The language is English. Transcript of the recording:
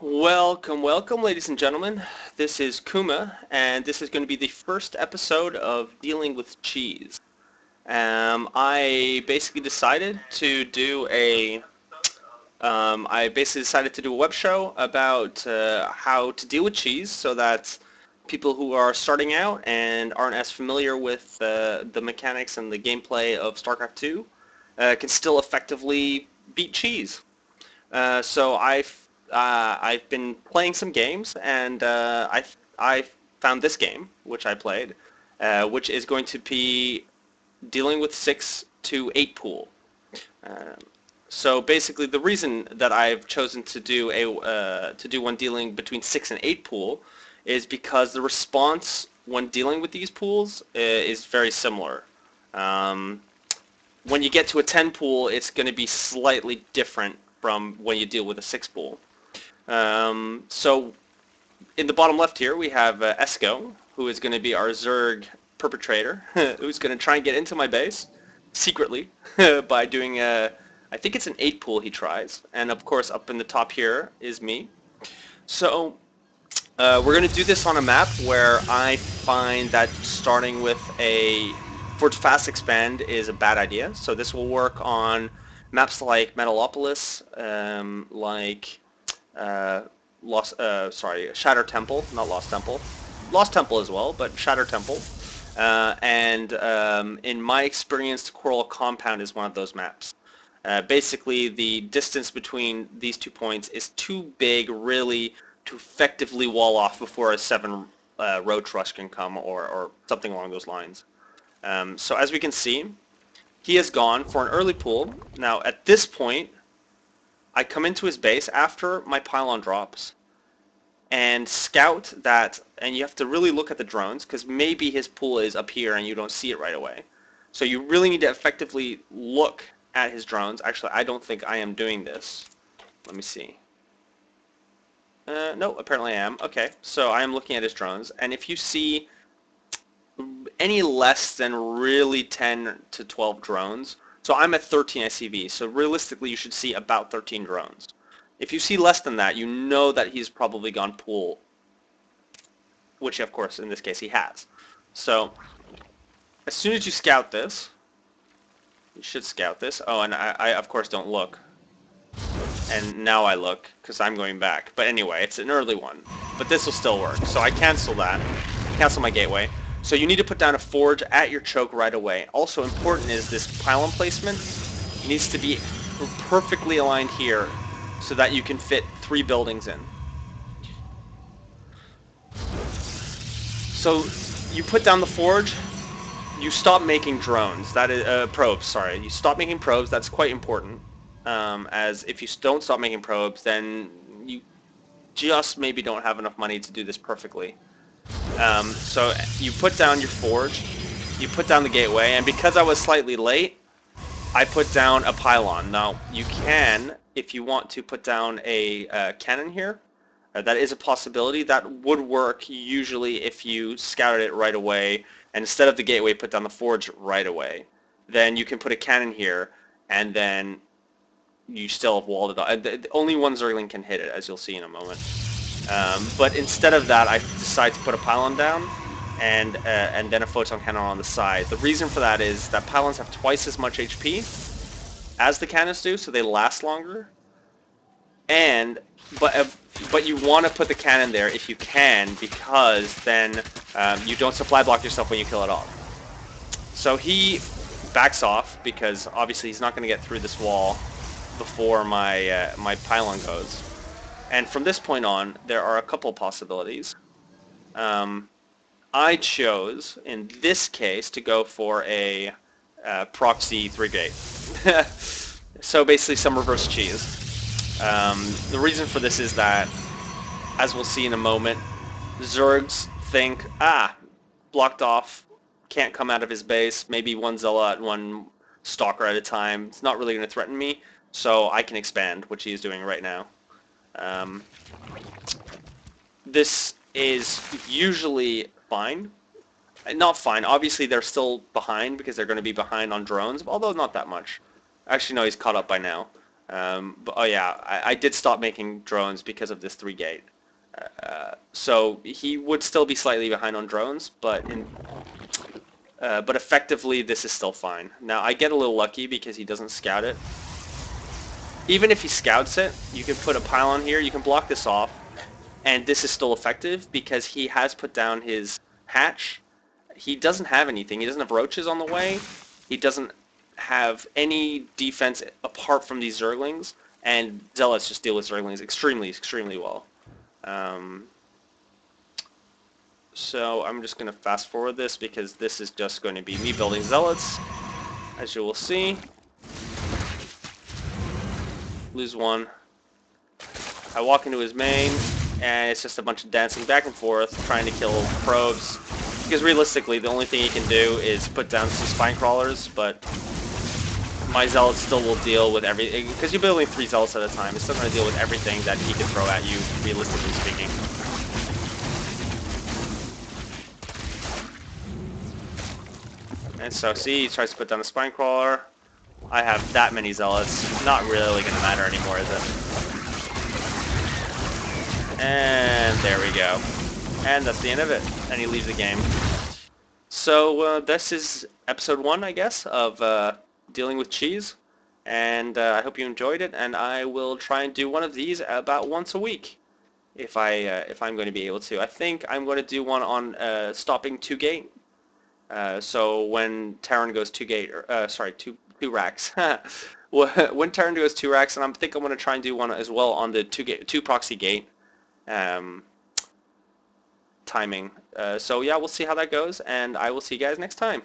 Welcome, welcome, ladies and gentlemen. This is Kuma, and this is going to be the first episode of Dealing with Cheese. I basically decided to do a web show about how to deal with cheese, so that people who are starting out and aren't as familiar with the mechanics and the gameplay of StarCraft 2 can still effectively beat cheese. I've been playing some games, and I found this game, which I played, which is going to be dealing with 6 to 8 pool. Um, so basically, the reason that I've chosen to do one dealing between 6 and 8 pool is because the response when dealing with these pools is very similar. Um, when you get to a 10 pool, it's going to be slightly different from when you deal with a 6 pool. So in the bottom left here, we have Esco, who is going to be our Zerg perpetrator, who's going to try and get into my base secretly by doing I think it's an 8 pool he tries. And of course, up in the top here is me. So we're going to do this on a map where I find that starting with a Forge Fast Expand is a bad idea. So this will work on maps like Metalopolis, uh, Shatter Temple, not Lost Temple. Lost Temple as well, but Shatter Temple. And in my experience, Coral Compound is one of those maps. Basically, the distance between these 2 points is too big, really, to effectively wall off before a 7 roach rush can come, or something along those lines. So as we can see, he has gone for an early pool. Now, at this point, I come into his base after my pylon drops and scout that, and you have to really look at the drones because maybe his pool is up here and you don't see it right away. So you really need to effectively look at his drones. Actually, I don't think I am doing this. Let me see. No, apparently I am. Okay, so I am looking at his drones, and if you see any less than really 10 to 12 drones, so I'm at 13 SCV, so realistically you should see about 13 drones. If you see less than that, you know that he's probably gone pool, which of course in this case he has. So as soon as you scout this, you should scout this. Oh, and I of course don't look. And now I look because I'm going back. But anyway, it's an early one. But this will still work. So I cancel that. Cancel my gateway. So you need to put down a forge at your choke right away. Also important is this pylon placement needs to be perfectly aligned here so that you can fit 3 buildings in. So you put down the forge, you stop making drones. That is probes. Sorry, you stop making probes. That's quite important. As if you don't stop making probes, then you just maybe don't have enough money to do this perfectly. So you put down your forge, you put down the gateway, and because I was slightly late, I put down a pylon. Now you can, if you want to put down a cannon here, that is a possibility. That would work usually if you scouted it right away, and instead of the gateway, put down the forge right away. Then you can put a cannon here, and then you still have walled it off. Only one Zergling can hit it, as you'll see in a moment. But instead of that, I decide to put a pylon down and then a photon cannon on the side. The reason for that is that pylons have twice as much HP as the cannons do, so they last longer. And but you want to put the cannon there if you can, because then you don't supply block yourself when you kill it off. So he backs off because obviously he's not going to get through this wall before my my pylon goes. And from this point on, there are a couple possibilities. I chose, in this case, to go for a proxy 3-gate. So basically some reverse cheese. The reason for this is that, as we'll see in a moment, Zergs think, blocked off, can't come out of his base, maybe one Zealot, one Stalker at a time. It's not really going to threaten me, so I can expand, which he is doing right now. This is usually fine. Not fine. Obviously, they're still behind because they're going to be behind on drones, although not that much. Actually, no, he's caught up by now. But oh yeah, I did stop making drones because of this 3 gate. So he would still be slightly behind on drones, but effectively this is still fine. Now I get a little lucky because he doesn't scout it. Even if he scouts it, you can put a pylon here, you can block this off, and this is still effective because he has put down his hatch. He doesn't have anything. He doesn't have roaches on the way. He doesn't have any defense apart from these Zerglings, and Zealots just deal with Zerglings extremely, extremely well. So I'm just going to fast forward this because this is just going to be me building Zealots, as you will see. Lose one. I walk into his main, and it's just a bunch of dancing back and forth, trying to kill probes. Because realistically, the only thing he can do is put down some spine crawlers, but my Zealots still will deal with everything. Because you're building 3 Zealots at a time, it's still going to deal with everything that he can throw at you, realistically speaking. And so, see, he tries to put down a spine crawler. I have that many Zealots. Not really going to matter anymore, is it? And there we go. And that's the end of it. And he leaves the game. So this is episode 1, I guess, of dealing with cheese. And I hope you enjoyed it. And I will try and do one of these about once a week, if I'm going to be able to. I think I'm going to do one on stopping 2 gate. So when Terran goes 2 gate, sorry, two racks. When Terran goes 2 racks, and I think I'm going to try and do one as well on the 2 proxy gate timing. So yeah, we'll see how that goes, and I will see you guys next time.